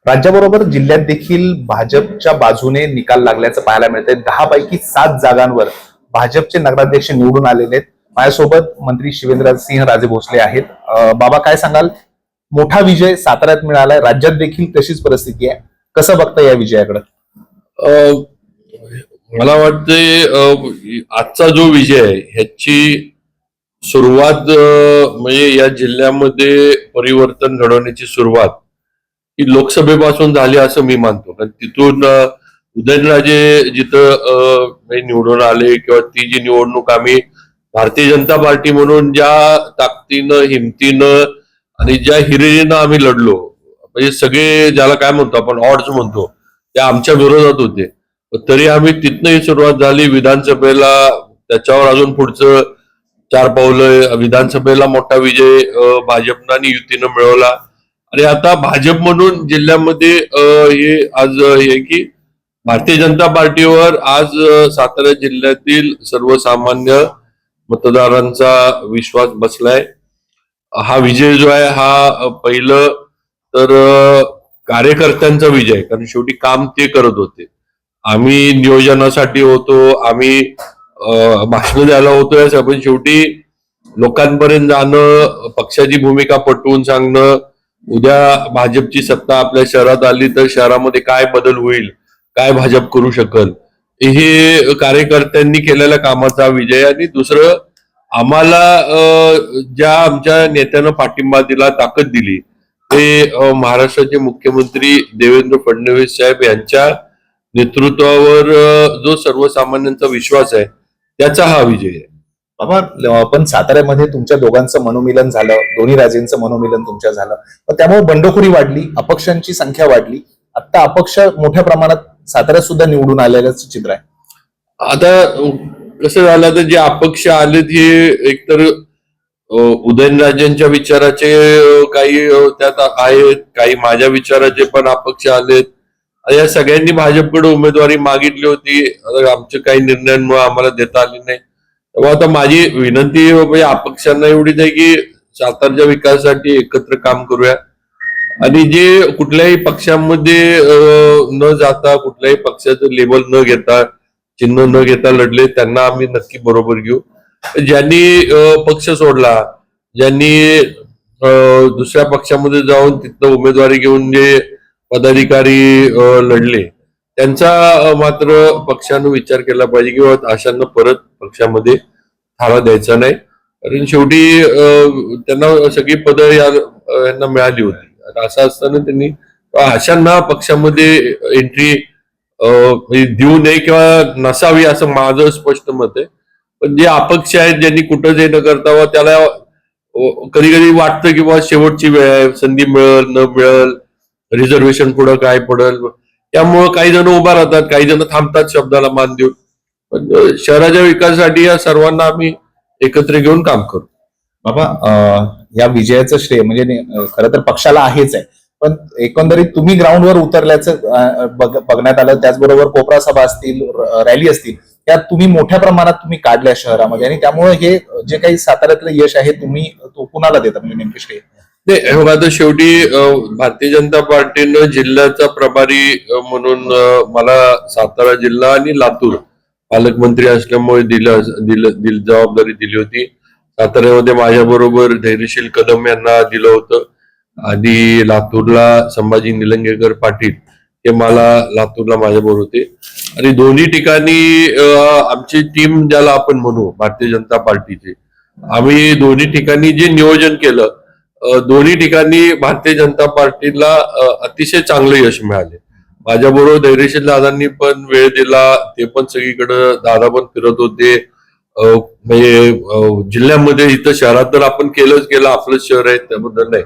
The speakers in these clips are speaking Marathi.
राज्याबरोबर जिल्ह्यात देखील भाजपच्या बाजूने निकाल लागल्याचं पाहायला मिळतंय. 10 पैकी 7 जागांवर भाजपचे नगराध्यक्ष निवडून आलेले आहेत. माझ्यासोबत मंत्री शिवेंद्रसिंह राजे भोसले आहेत. बाबा, काय सांगाल? मोठा विजय साताऱ्यात मिळालाय, राज्यात देखील तशीच परिस्थिती आहे. कसं बघता या विजयाकडे? मला वाटतंय आजचा जो विजय आहे ह्याची सुरुवात म्हणजे या जिल्ह्यामध्ये परिवर्तन घडवण्याची सुरुवात ही लोकसभेपासून झाली असं मी मानतो. कारण तिथून उदयनराजे जिथं निवडून आले किंवा ती जी निवडणूक आम्ही भारतीय जनता पार्टी म्हणून ज्या ताकदीनं, हिमतीनं आणि ज्या हिरिरीनं आम्ही लढलो, म्हणजे सगळे ज्याला काय म्हणतो आपण ऑड्स म्हणतो, त्या आमच्या विरोधात होते. तरी आम्ही तिथनंही सुरुवात झाली विधानसभेला, त्याच्यावर अजून पुढचं 4 पावलं, विधानसभेला मोठा विजय भाजपनं आणि युतीनं मिळवला. आणि आता भाजप म्हणून जिल्ह्यामध्ये हे आज हे की भारतीय जनता पार्टीवर आज सातारा जिल्ह्यातील सर्वसामान्य मतदारांचा विश्वास बसलाय. हा विजय जो आहे हा पहिलं तर कार्यकर्त्यांचा विजय, कारण शेवटी काम ते करत होते. आम्ही नियोजनासाठी होतो, आम्ही भाषण द्यायला होतोय, पण शेवटी लोकांपर्यंत जाणं, पक्षाची भूमिका पटवून सांगणं, उद्या भाजपची सत्ता आपल्या शहरात आली तर शहरामध्ये काय बदल होईल, काय भाजप करू शकल, हे कार्यकर्त्यांनी केलेल्या कामाचा विजय. आणि दुसरं, आम्हाला ज्या आमच्या नेत्यानं पाठिंबा दिला, ताकद दिली, ते महाराष्ट्राचे मुख्यमंत्री देवेंद्र फडणवीस साहेब यांच्या नेतृत्वावर जो सर्वसामान्यांचा विश्वास आहे त्याचा हा विजय आहे. बाबा, पण साताऱ्यामध्ये तुमच्या दोघांचं मनोमिलन झालं, दोन्ही राजेंचं मनोमिलन तुमच्या झालं, पण त्यामुळे बंडखोरी वाढली, अपक्षांची संख्या वाढली. आता अपक्ष मोठ्या प्रमाणात साताऱ्यात सुद्धा निवडून आलेल्याचं चित्र आहे. आता कसं झालं, तर जे अपक्ष आलेत हे एकतर उदयनराजेंच्या विचाराचे काही त्यात आहेत, काही माझ्या विचाराचे पण अपक्ष आलेत. या सगळ्यांनी भाजपकडे उमेदवारी मागितली होती. आमच्या काही निर्णयांमुळे आम्हाला देता आली नाही. तेव्हा आता माझी विनंती म्हणजे अपक्षांना एवढीच आहे की सातारच्या विकासासाठी एकत्र काम करूया. आणि जे कुठल्याही पक्षांमध्ये न जाता, कुठल्याही पक्षाचं लेबल न घेता, चिन्ह न घेता लढले, त्यांना आम्ही नक्की बरोबर घेऊ. ज्यांनी पक्ष सोडला, ज्यांनी दुसऱ्या पक्षामध्ये जाऊन तिथं उमेदवारी घेऊन जे पदाधिकारी लढले, त्यांचा मात्र पक्षानं विचार केला पाहिजे किंवा अशांना परत पक्षामध्ये थारा द्यायचा नाही. कारण शेवटी त्यांना सगळी पदं यांना मिळाली होती. असं असताना त्यांनी अशांना पक्षामध्ये एंट्री देऊ नये किंवा नसावी असं माझं स्पष्ट मत आहे. पण जे अपक्ष आहेत, ज्यांनी कुठं जे न करता, त्याला कधी कधी वाटतं की बा शेवटची वेळ आहे, संधी मिळेल न मिळेल, रिझर्वेशन पुढं काय पडेल, त्यामुळं काही जण उभा राहतात, काही जण थांबतात शब्दाला मान देऊन. पण शहराच्या विकासासाठी या सर्वांना आम्ही एकत्र घेऊन काम करू. बाबा, या विजयाचं श्रेय म्हणजे खरं तर पक्षाला आहेच आहे, पण एकंदरीत तुम्ही ग्राउंडवर उतरल्याचं बघण्यात आलं. त्याचबरोबर कोपरा सभा असतील, रॅली असतील, त्यात तुम्ही मोठ्या प्रमाणात तुम्ही काढल्या शहरामध्ये, आणि त्यामुळे हे जे काही साताऱ्यातलं यश आहे तुम्ही तो कुणाला देता, म्हणजे नेमके श्रेय? आता शेवटी भारतीय जनता पार्टीनं जिल्ह्याचा प्रभारी म्हणून मला सातारा जिल्हा आणि लातूर पालकमंत्री असल्यामुळे जबाबदारी दिली होती. साताऱ्यामध्ये माझ्या बरोबर धैर्यशील कदम यांना दिलं होतं आणि लातूरला संभाजी निलंगेकर पाटील हे मला लातूरला माझ्याबरोबर होते. आणि दोन्ही ठिकाणी आमची टीम, ज्याला आपण म्हणू भारतीय जनता पार्टीची, आम्ही दोन्ही ठिकाणी जे नियोजन केलं, दोन्ही ठिकाणी भारतीय जनता पार्टीला अतिशय चांगलं यश मिळाले. माझ्याबरोबर धैर्यशील दादांनी पण वेळ दिला, ते पण सगळीकडे दादा पण फिरत होते. म्हणजे जिल्ह्यामध्ये, इथं शहरात तर आपण केलं, आपलं शहर आहे त्याबद्दल नाही,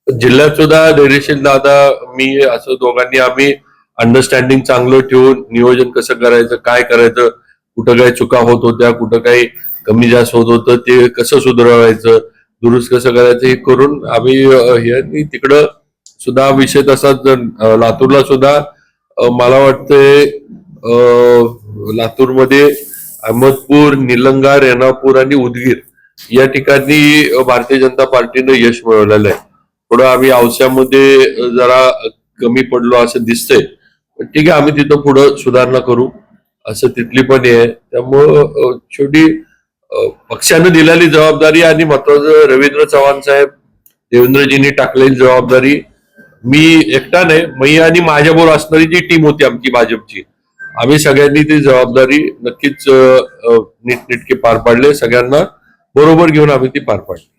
जिल्ह्यात सुद्धा धैर्यशील दादा, मी असं दोघांनी आम्ही अंडरस्टँडिंग चांगलं ठेवून नियोजन कसं करायचं, काय करायचं, कुठं काही चुका होत होत्या, कुठं काही कमी जास्त होत होतं, ते कसं सुधारायचं, दुरुस्त कसं करायचं, हे करून आम्ही हे तिकडं सुद्धा विषय तसाच लातूरला सुद्धा मला वाटतंय लातूरमध्ये अहमदपूर, निलंगा, रेणापूर आणि उदगीर या ठिकाणी भारतीय जनता पार्टीनं यश मिळवलेलं आहे. थोडं आम्ही औस्यामध्ये जरा कमी पडलो असं दिसतंय. पण ठीक आहे, आम्ही तिथं पुढं सुधारणा करू असं तिथली पण आहे. त्यामुळं शेवटी पक्षानं दिलेली जबाबदारी आणि महत्वाचं रवींद्र चव्हाण साहेब, देवेंद्रजींनी टाकलेली जबाबदारी, मी एकटा नाही, मी आणि माझ्याबरोबर असणारी जी टीम होती आमची भाजपची, आम्ही सगळ्यांनी ती जबाबदारी नक्कीच नीटनेटके पार पाडले. सगळ्यांना बरोबर घेऊन आम्ही ती पार पाडली.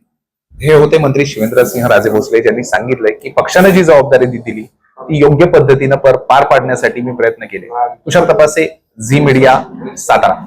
हे होते मंत्री शिवेंद्रसिंह राजे भोसले, ज्यांनी सांगितलंय की पक्षाने जी जबाबदारी दिली ती योग्य पद्धतीनं पार पाडण्यासाठी मी प्रयत्न केले. तुषार तपासे, झी मीडिया, सातारा.